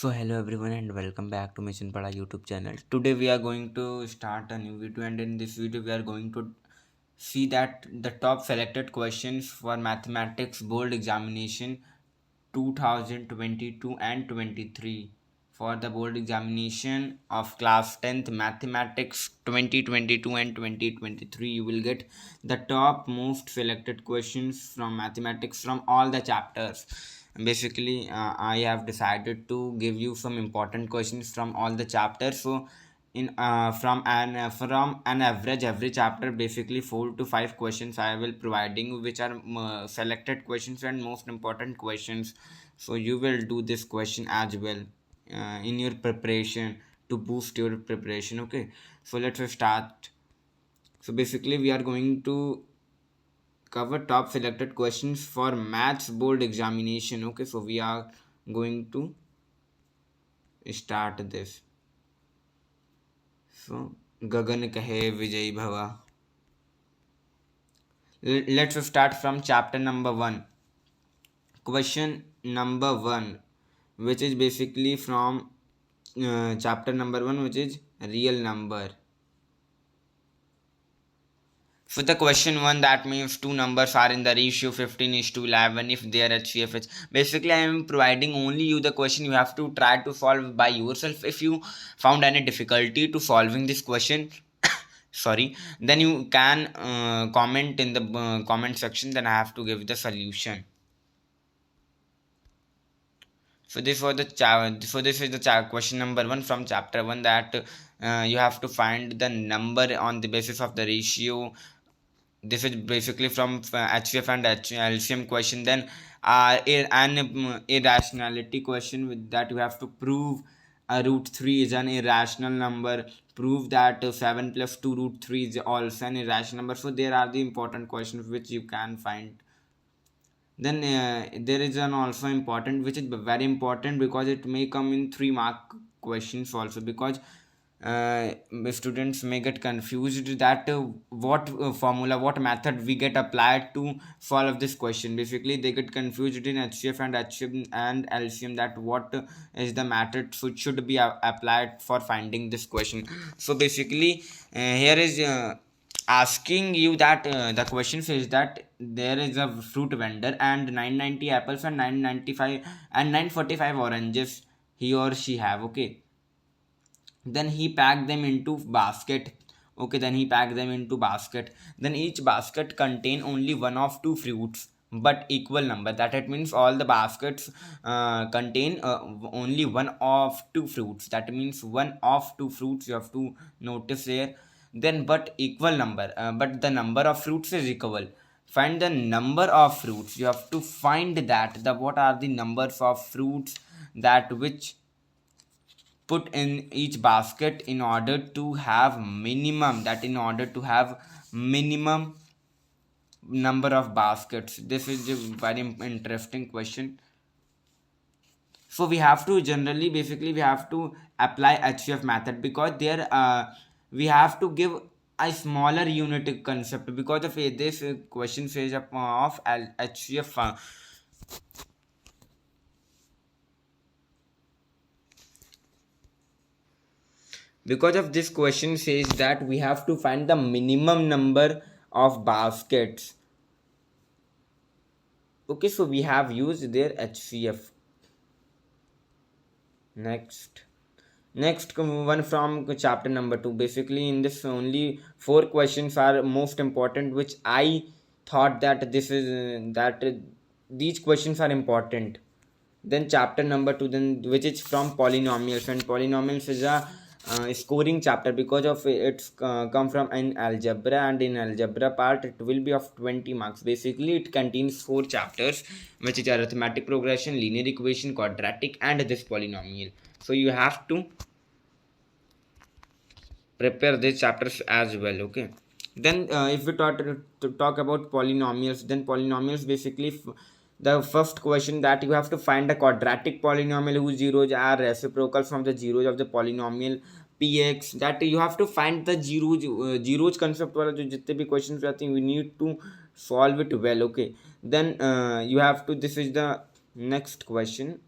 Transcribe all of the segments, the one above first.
So hello everyone and welcome back to Mission Pada YouTube channel. Today we are going to start a new video, and in this video we are going to see that the top selected questions for mathematics board examination 2022 and 23. For the board examination of class 10th mathematics 2022 and 2023, you will get the top most selected questions from mathematics from all the chapters. Basically, I have decided to give you some important questions from all the chapters. So in from an average every chapter, basically 4 to 5 questions I will providing you, which are selected questions and most important questions. So you will do this question as well in your preparation to boost your preparation. Okay, so let's start. So basically we are going to cover top selected questions for maths board examination. Okay, so we are going to start this. So Gagan kahe Vijay Bhava. Let's start from chapter number 1. Question number 1, which is basically from chapter number 1, which is real number. For the question 1, that means two numbers are in the ratio 15:11 if they are HCFH. Basically, I am providing only you the question. You have to try to solve by yourself. If you found any difficulty to solving this question, sorry, then you can comment in the comment section. Then I have to give the solution. So this was this is the question number 1 from chapter 1, that you have to find the number on the basis of the ratio. This is basically from HCF and LCM question. Then an irrationality question, with that you have to prove root 3 is an irrational number. Prove that 7 plus 2 root 3 is also an irrational number. So there are the important questions which you can find. Then there is an also important, which is very important because it may come in 3 mark questions also, because students may get confused that what formula, what method we get applied to solve this question. Basically they get confused in HCF and HCM and LCM, that what is the method which should be applied for finding this question. So basically here is asking you that the question says that there is a fruit vendor and 990 apples and 995 and 945 oranges he or she have. Okay, then he packed them into basket. Okay, then he packed them into basket. Then each basket contain only one of two fruits but equal number. That it means all the baskets contain only one of two fruits. That means one of two fruits you have to notice here. Then but equal number, but the number of fruits is equal. Find the number of fruits. You have to find that the what are the numbers of fruits that which put in each basket in order to have minimum, that in order to have minimum number of baskets. This is a very interesting question. So we have to generally, basically we have to apply HCF method, because there we have to give a smaller unit concept, because of this question says of HCF because of this question says that we have to find the minimum number of baskets. Okay, so we have used their HCF. Next one from chapter number 2. Basically in this only 4 questions are most important, which I thought that this is that these questions are important. Then chapter number 2, then which is from polynomials, and polynomials is a scoring chapter, because of it's come from an algebra, and in algebra part it will be of 20 marks. Basically it contains 4 chapters, which is arithmetic progression, linear equation, quadratic, and this polynomial. So you have to prepare these chapters as well. Okay, then if we talk about polynomials, then polynomials basically the first question, that you have to find a quadratic polynomial whose zeros are reciprocal from the zeros of the polynomial px. That you have to find the zeros concept वाला जो जितने भी questions रहते हैं, we need to solve it well. Okay, then you have to, this is the next question.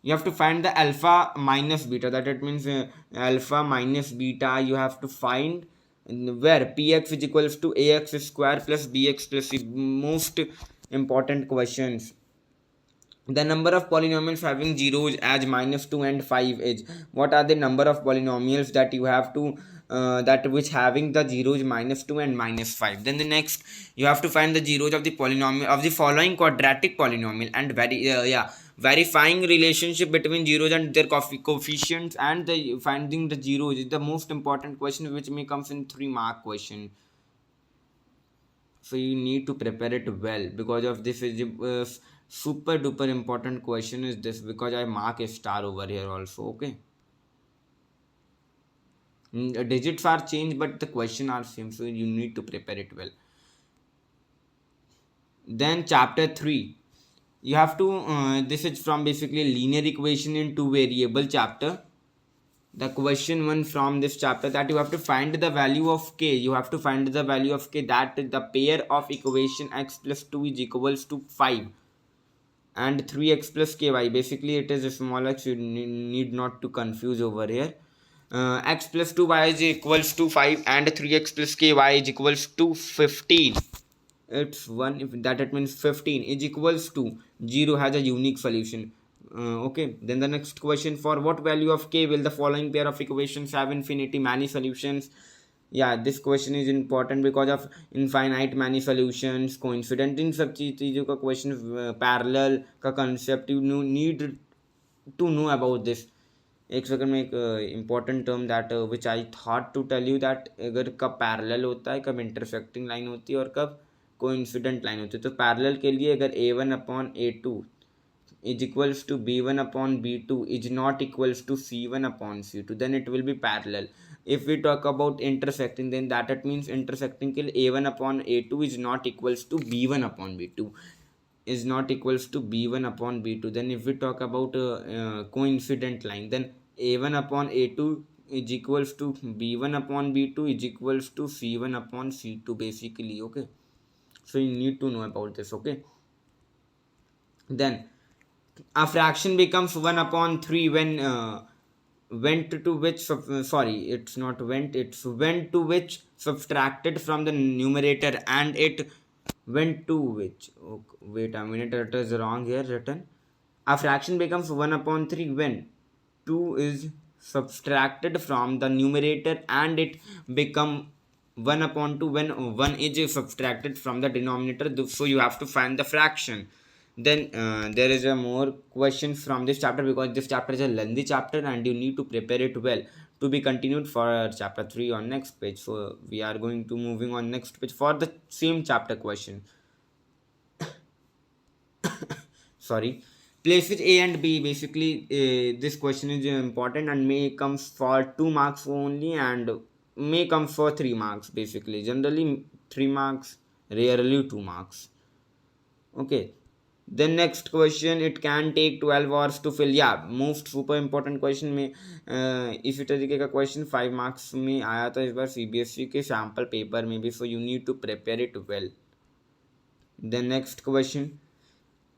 You have to find the alpha minus beta, that it means alpha minus beta you have to find, where px is equals to ax square plus bx plus c. Most important questions. The number of polynomials having zeros as minus 2 and 5 is, what are the number of polynomials that you have to that which having the zeros minus 2 and minus 5. Then the next, you have to find the zeros of the polynomial of the following quadratic polynomial, and verifying relationship between zeros and their coefficients, and the finding the zeros is the most important question, which may comes in 3 mark question. So you need to prepare it well, because of this is super duper important question is this, because I mark a star over here also. Okay. Digits are changed but the question are same, so you need to prepare it well. Then chapter 3, you have to this is from basically linear equation in two variable chapter. The question one from this chapter, that you have to find the value of k. You have to find the value of k, that the pair of equation x plus 2 is equals to 5 and 3x plus ky. Basically it is a small x, you need not to confuse over here. X plus 2y is equals to 5 and 3x plus ky is equals to 15. It's 1, if that it means 15 is equals to 0 has a unique solution. Okay, then the next question, for what value of k will the following pair of equations have infinity many solutions? Yeah, this question is important because of infinite many solutions, coincident, इन सब चीज़ों का question, parallel का concept, you need to know about this. एक second में एक important term that which I thought to tell you, that अगर कब parallel होता है, कब इंटरसेक्टिंग लाइन होती है और कब कोइंसिडेंट लाइन होती है. तो पैरेलल के लिए अगर A1/A2 is equals to B1/B2 is not equals to C1/C2, then it will be parallel. If we talk about intersecting, then that it means intersecting के लिए A1/A2 is not equals to B1/B2, is not equals to B1/B2. Then if we talk about coincident line, then A1/A2 is equals to B1/B2 is equals to C1/C2 basically. Okay, so you need to know about this. Okay, then a fraction becomes 1/3 when went to which sorry, it's not went, it's went to which subtracted from the numerator, and it went to which, okay, wait a minute, it is wrong here written. A fraction becomes 1/3 when 2 is subtracted from the numerator, and it become 1/2 when 1 is subtracted from the denominator. So you have to find the fraction. Then there is a more questions from this chapter, because this chapter is a lengthy chapter and you need to prepare it well, to be continued for chapter 3 on next page. So we are going to moving on next page for the same chapter question. Sorry, places A and B. Basically this question is important and may comes for 2 marks only, and may come for 3 marks. Basically generally 3 marks, rarely 2 marks. Okay, the next question, it can take 12 hours to fill. Yeah, most super important question में इसी तरीके का question 5 marks में आया था इस बार CBSE के sample paper में भी, so you need to prepare it well. The next question,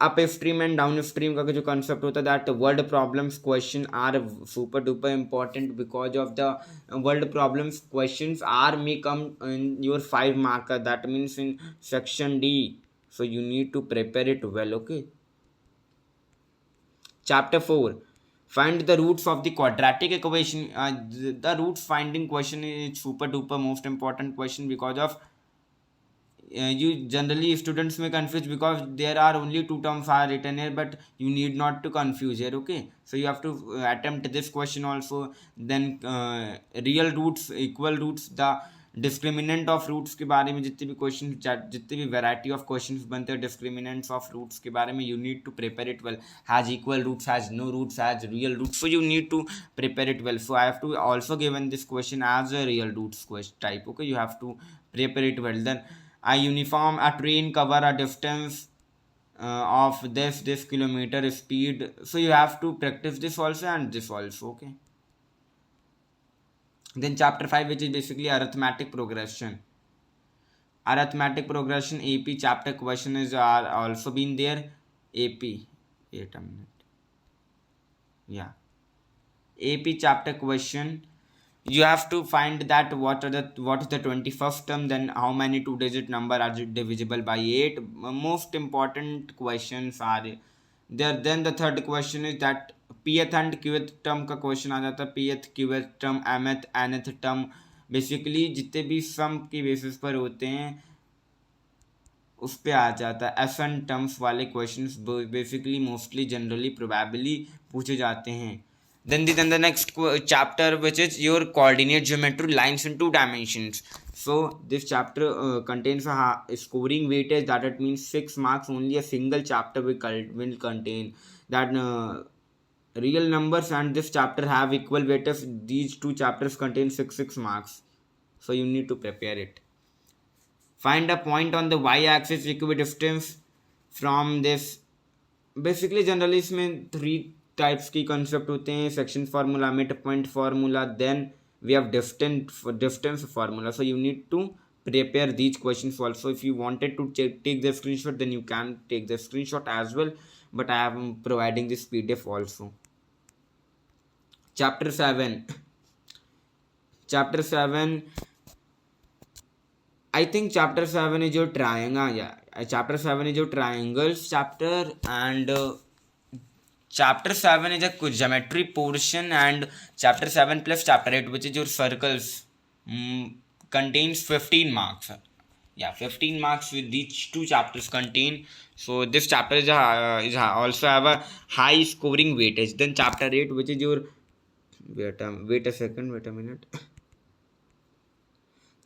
upstream and downstream का जो कंसेप्ट होता है, that word problems question are super duper important, because of the word problems questions are may come in your 5 marker, that means in section D. So you need to prepare it well. Okay, chapter 4, find the roots of the quadratic equation. The roots finding question is super duper most important question, because of you generally students may confuse, because there are only 2 terms are written here, but you need not to confuse here. Okay, so you have to attempt this question also. Then real roots, equal roots, the discriminant of roots के बारे में जितने भी question, जितने भी variety of questions बनते हैं डिस्क्रिमिनेंट्स of roots के बारे में, you need to prepare it well. Has equal roots, has no roots, has real roots, so you need to prepare it well. So I have to also given this question as a real roots question type. Okay, you have to prepare it well. Then a uniform a train cover a distance of this kilometer speed. So you have to practice this also and this also. Okay, then chapter 5, which is basically arithmetic progression. Arithmetic progression AP chapter question is are also been there. AP, wait a minute, Yeah, AP chapter question. You have to find that what is the 21st term, then how many two digit number are divisible by 8. Most important questions are there. Then the third question is that pth and qth term का question आ जाता है. pth qth term mth nth term basically जितने भी सम की basis पर होते हैं उस पे आ जाता है. एफ एंड टर्म्स वाले questions basically mostly generally probably पूछे जाते हैं. Then the next chapter, which is your coordinate geometry, lines in two dimensions. So this chapter contains a scoring weightage, that it means 6 marks. Only a single chapter will contain that real numbers, and this chapter have equal weightage. These two chapters contain 6 marks, so you need to prepare it. Find a point on the y-axis equidistance from this. Basically generally इसमें 3 types की concept होते हैं. Section formula, mid point formula, then we have distance formula. So you need to prepare these questions also. If you wanted to take the screenshot, then you can take the screenshot as well, but I am providing this PDF also. Chapter 7. I think chapter 7 is your triangle. Yeah, chapter 7 is your triangles chapter, and chapter 7 is a geometry portion, and chapter 7 plus chapter 8, which is your circles, contains 15 marks. Yeah, 15 marks with these two chapters contain. So this chapter is also have a high scoring weightage. Then chapter 8, which is your wait a minute.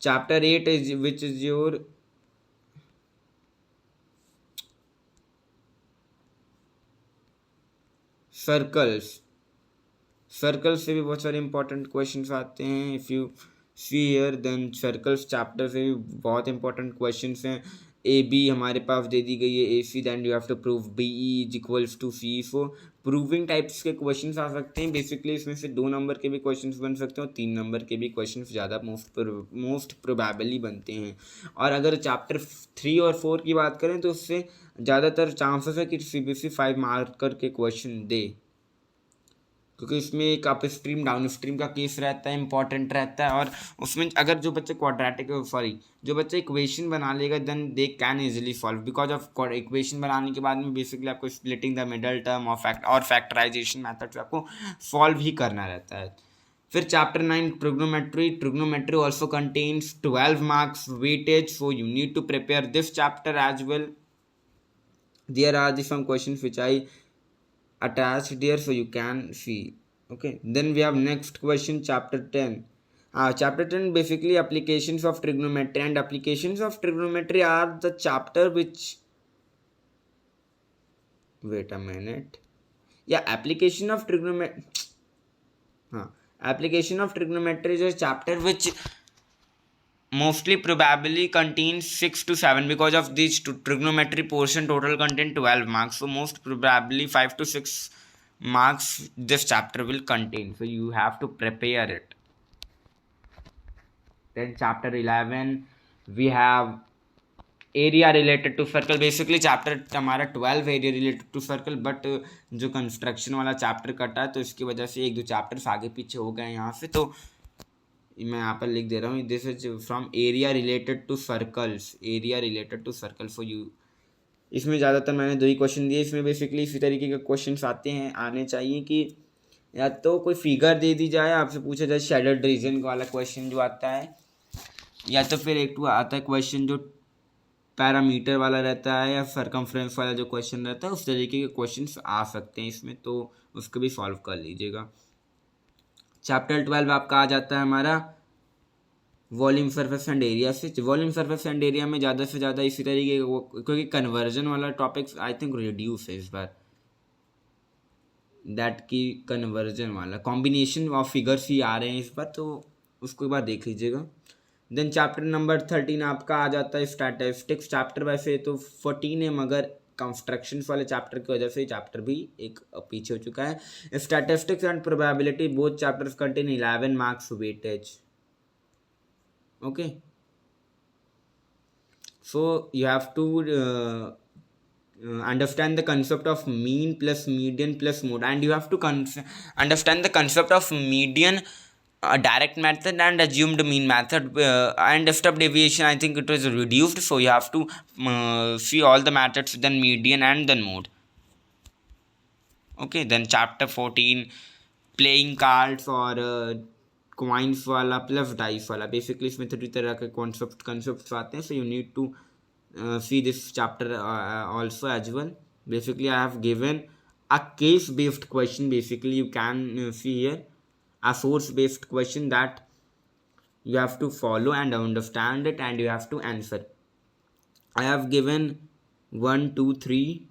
Chapter 8 is which is your circles. Circles से भी बहुत सारे important questions आते हैं. If you see here, then circles chapter से भी बहुत important questions हैं. ए बी हमारे पास दे दी गई है, A C, then you have to prove B E is equals to C. So proving types के क्वेश्चंस आ सकते हैं. बेसिकली इसमें से 2 नंबर के भी क्वेश्चंस बन सकते हैं और 3 नंबर के भी क्वेश्चंस ज़्यादा मोस्ट प्रोबेबली बनते हैं. और अगर चैप्टर 3 और 4 की बात करें तो उससे ज़्यादातर चांसेस है कि CBSE 5 मार्क करके क्वेश्चन दे, क्योंकि इसमें एक अप स्ट्रीम डाउन स्ट्रीम का केस रहता है, इंपॉर्टेंट रहता है. और उसमें अगर जो बच्चे इक्वेशन बना लेगा, then they can easily solve, because of equation बनाने के बाद में बेसिकली आपको स्प्लिटिंग द मिडल टर्म और फैक्टराइजेशन मैथड से आपको सॉल्व ही करना रहता है. फिर chapter 9 trigonometry also contains 12 marks weightage, so you need to prepare this chapter as well. There are some questions which I attached there, so you can see. Okay, then we have next question, chapter 10. Chapter 10 basically applications of trigonometry, and applications of trigonometry are the chapter which, wait a minute, yeah, application of trigonometry is a chapter which mostly probably contains 6 to 7, because of this trigonometry portion total contain 12 marks, so most probably 5 to 6 marks this chapter will contain, so you have to prepare it. Then chapter 11 we have area related to circle. basically chapter हमारा 12 area related to circle, but जो construction वाला chapter कटा है तो इसकी वजह से 1-2 chapters आगे पीछे हो गए यहाँ से, तो मैं यहाँ पर लिख दे रहा हूँ, this is from area related to circle for you. इसमें ज़्यादातर मैंने 2 ही क्वेश्चन दिए. इसमें बेसिकली इसी तरीके के क्वेश्चंस आने चाहिए कि या तो कोई फिगर दे दी जाए, आपसे पूछा जाए शेडेड रीजन वाला क्वेश्चन जो आता है, या तो फिर एक आता है क्वेश्चन जो पैरामीटर वाला रहता है, या सर्कमफ्रेंस वाला जो क्वेश्चन रहता है, उस तरीके के क्वेश्चंस आ सकते हैं इसमें, तो उसको भी सॉल्व कर लीजिएगा. चैप्टर 12 आपका आ जाता है हमारा वॉल्यूम सरफेस एंड एरिया से. वॉल्यूम सरफेस एंड एरिया में ज़्यादा से ज़्यादा इसी तरीके क्योंकि कन्वर्जन वाला टॉपिक्स आई थिंक रिड्यूस है इस बार, दैट की कन्वर्जन वाला कॉम्बिनेशन ऑफ फिगर्स ही आ रहे हैं इस बार, तो उसको एक बार देख लीजिएगा. देन चैप्टर नंबर 13 आपका आ जाता है स्टैटिस्टिक्स. चैप्टर वैसे तो 14 है, मगर कंस्ट्रक्शन वाले चैप्टर की वजह से चैप्टर भी एक पीछे हो चुका है. Statistics and probability both chapters contain 11 marks weightage. Okay, so you have to understand the concept of mean plus median plus mode, and you have to understand the concept of median, direct method, and assumed mean method, and step deviation. I think it was reduced, so you have to see all the methods, then median and then mode. Okay, then chapter 14, playing cards और coins वाला plus dice वाला, basically इसमें थोड़ी तरह के concepts आते हैं, so you need to see this chapter also as well. Basically I have given a case based question. Basically you can see here a source based question that you have to follow and understand it, and you have to answer. I have given 1 2 3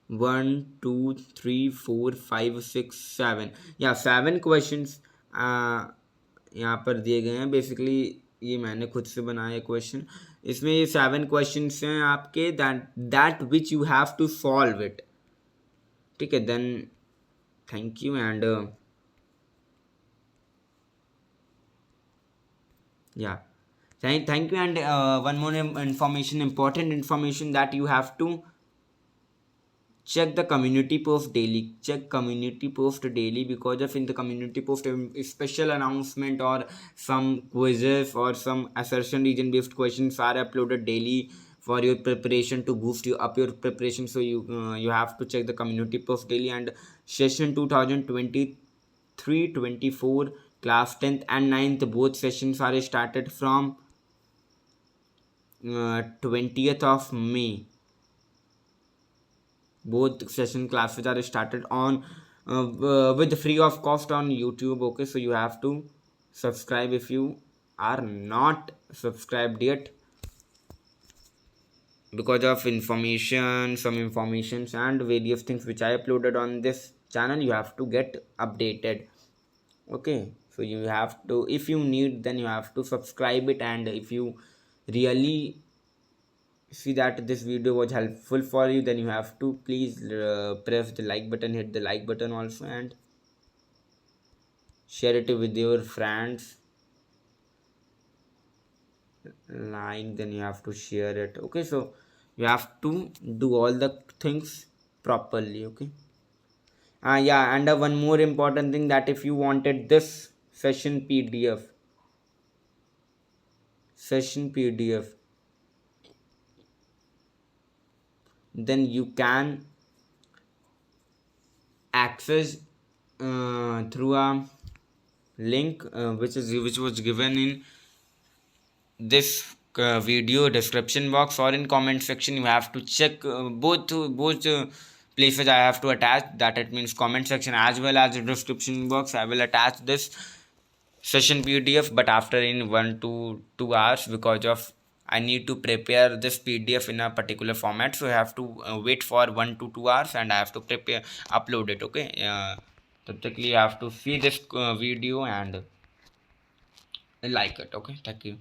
1 2 3 4 5 6 7, या 7 questions यहाँ पर दिए गए हैं. Basically ये मैंने खुद से बनाया क्वेश्चन. इसमें ये 7 क्वेश्चंस हैं आपके, that which you have to solve it. ठीक है, then thank you and yeah, thank you. And one more information, important information, that you have to check the community post daily. Check community post daily, because of in the community post a special announcement or some quizzes or some assertion region based questions are uploaded daily for your preparation, to boost you up your preparation. So you have to check the community post daily. And session 2023-24 class 10th and 9th, both sessions are started from 20th of May. Both session classes are started on with free of cost on YouTube. Okay, so you have to subscribe if you are not subscribed yet, because of information, some informations and various things which I uploaded on this channel, you have to get updated. Okay, so you have to, if you need, then you have to subscribe it. And if you really see that this video was helpful for you, then you have to please press the like button, hit the like button also, and share it with your friends. Like, then you have to share it. Okay, so you have to do all the things properly. Okay, yeah, and one more important thing, that if you wanted this session PDF, then you can access through a link which was given in this video description box or in comment section. You have to check both places I have to attach, that it means comment section as well as the description box. I will attach this session PDF, but after in 1 to 2 hours, because of I need to prepare this PDF in a particular format, so I have to wait for 1 to 2 hours and I have to upload it. Okay, तब तक लिए have to see this video and like it. Okay, thank you.